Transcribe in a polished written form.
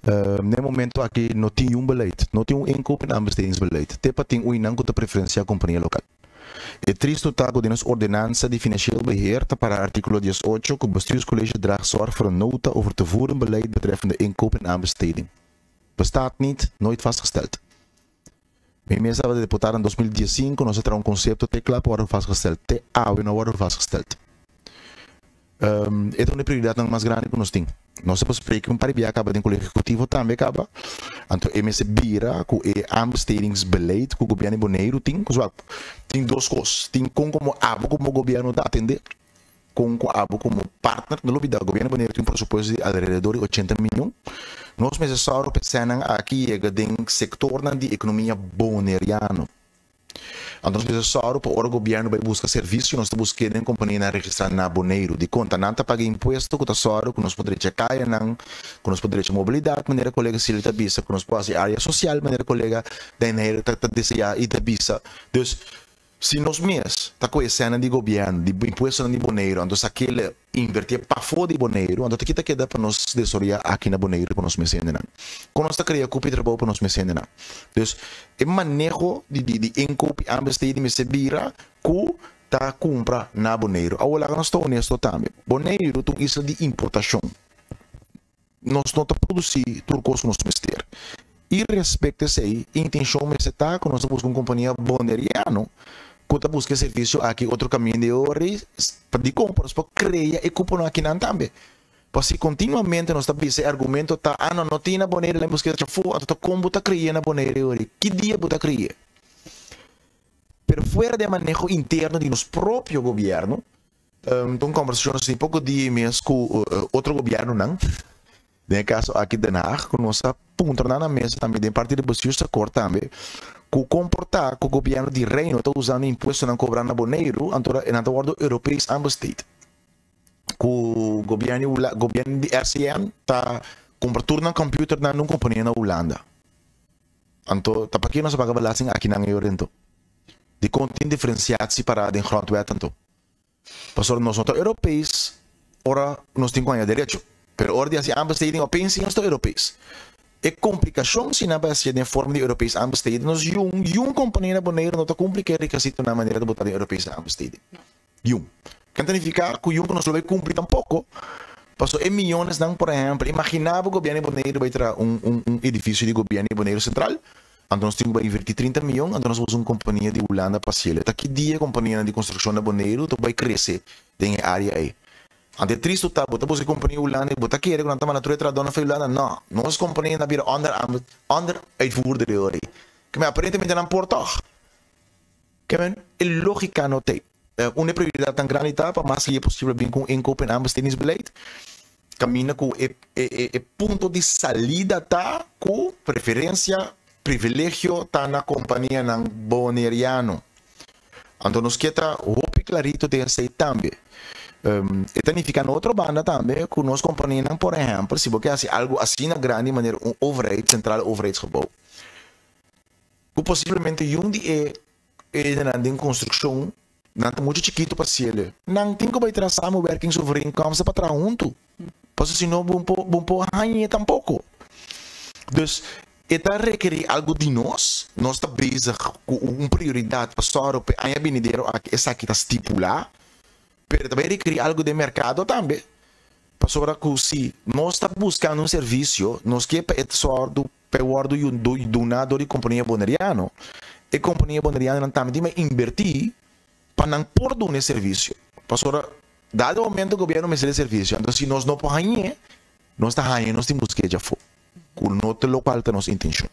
No momento aqui não tinha beleid, não tinha inkoop en aanbestedingsbeleid. Tepa tem não com a preferência à companhia local. É triste tago de nossa ordenança de financieel beheer para artikel 18 que o bestuurscollege draagt zorg voor een nota over te voeren beleid betreffende inkoop en aanbesteding. Bestaat niet, nooit vastgesteld. Bij mij hebben de deputaten in 2015 nós terá conceito te clap worden vastgesteld, te AW não worden vastgesteld. Esta é uma prioridade mais grande que nós temos. Nós bespreken para via acaba de collega executivo também acaba. Então, MS Bira, com o aanbestedingsbeleid, que o governo Bonaire tem duas coisas. Tem como abo como o governo está atender, com abo como partner. No lobby do governo Bonaire tem um pressuposto de alrededor de 80 milhões. Nós mesmos só pensamos aqui em sector da economia boneriana. Então, nós só para o governo vai buscar serviço, nós estamos buscando companhia registrada na Bonaire, de conta não paga imposto, que só que nós poderíamos checar, que nós poderíamos mobilidade, maneira colega se ele está bisa, que nós podemos área social, maneira colega da energia está desejar e está bisa. Então, se nós mesmos está com a cena de governo, de imposto de Bonaire, então aquele invertir para fora de Bonaire, então aqui está queda para nós desoriar aqui na Bonaire para nós mexer não. Quando nós está criando cupim de trabalho para nós mexer não. Então, o manejo de inkoop e aanbesteding me sebira que está compra na Bonaire. Agora nós estamos honesto também. Bonaire é uma isla de importação. Nós não produzimos tudo o que nós mestre. E respeito a aí, a intenção é estar que nós buscamos uma companhia boneriana que está buscando serviço aqui, outro caminho de horas, para compras, para criar e cupom aqui não também. Porque continuamente nós estamos esse argumento, tá, não tem na Bonaire, lembra que já foi, então como está criando na Bonaire hoje? Que dia está criando? Pero fora de manejo interno de nosso próprio governo, então conversamos assim, pouco dia mesmo com outro governo, não? No caso aqui de Haag, que nós apontamos na mesa também, de parte do Bestuurs Akkoord também, que comportar que o governo de Reino está usando imposto na cobrar na Bonaire, então worden Europees aanbesteed. Que o governo de RCN está comprando um computer na uma companhia na Holanda. Então, para que nós pagamos belasting aqui na Euro, de conta diferenciatie para de grondwet então. Pastor nós somos europeus, ora nós temos ganho direito. Pero ora de aanbesteding op pensie nós somos europeus. E complicação se na base de forma de europeus aanbesteding, nós jong companhia na Bonaire não está complicado requisito na maneira de botar de europeus aanbesteding. Jong. Kan significar que jong nós vai cumprir tampouco. Pastor em milhões não, por exemplo, imaginava o governo de Bonaire vai ter um edifício de governo de Bonaire Central. Então nós temos que investir 30 milhões, então nós vamos uma companhia de Holanda para cielo. Daqui dia a companhia de construção da Bonaire vai crescer em área aí. Então é triste tá, bota você companhia Holanda, bota aqui, quando estamos na treta dona foi Holanda, não, nós companhia na vira under uitvoerder de hoje. Que me aparentemente não porta. Que men, é lógica não tem. Uma prioridade tão grande tá, para mais que é possível bem com inkoop en aanbestedingsbeleid. Camina com o ponto de saída tá com preferência privilégio tá na companhia ng boneriano. Então nos queda hope clarito de esse também. E significa na outra banda também que nós companhia não, por exemplo, se você faz algo assim na grande maneira overheid, central overheidsgebouw. Que possivelmente de em construção não é muito chiquito para ele. Não tem que vai ter samenwerking overeenkomsten para trás junto. Porque senão bom hanhe tampouco. Dus eta requer algo de nós está bezig com uma prioridade para só a vendeiro essa que está estipular, mas também requer algo de mercado também. Para só que se nós está buscando um serviço, nós que é só do donador de companhia boneriano, e companhia boneriana também tem que invertir para não pôr um serviço. Para só dado o momento o governo me cede serviço, então se nós não podemos nós está nós temos que já for. Com o nosso local, tem nossa intenção.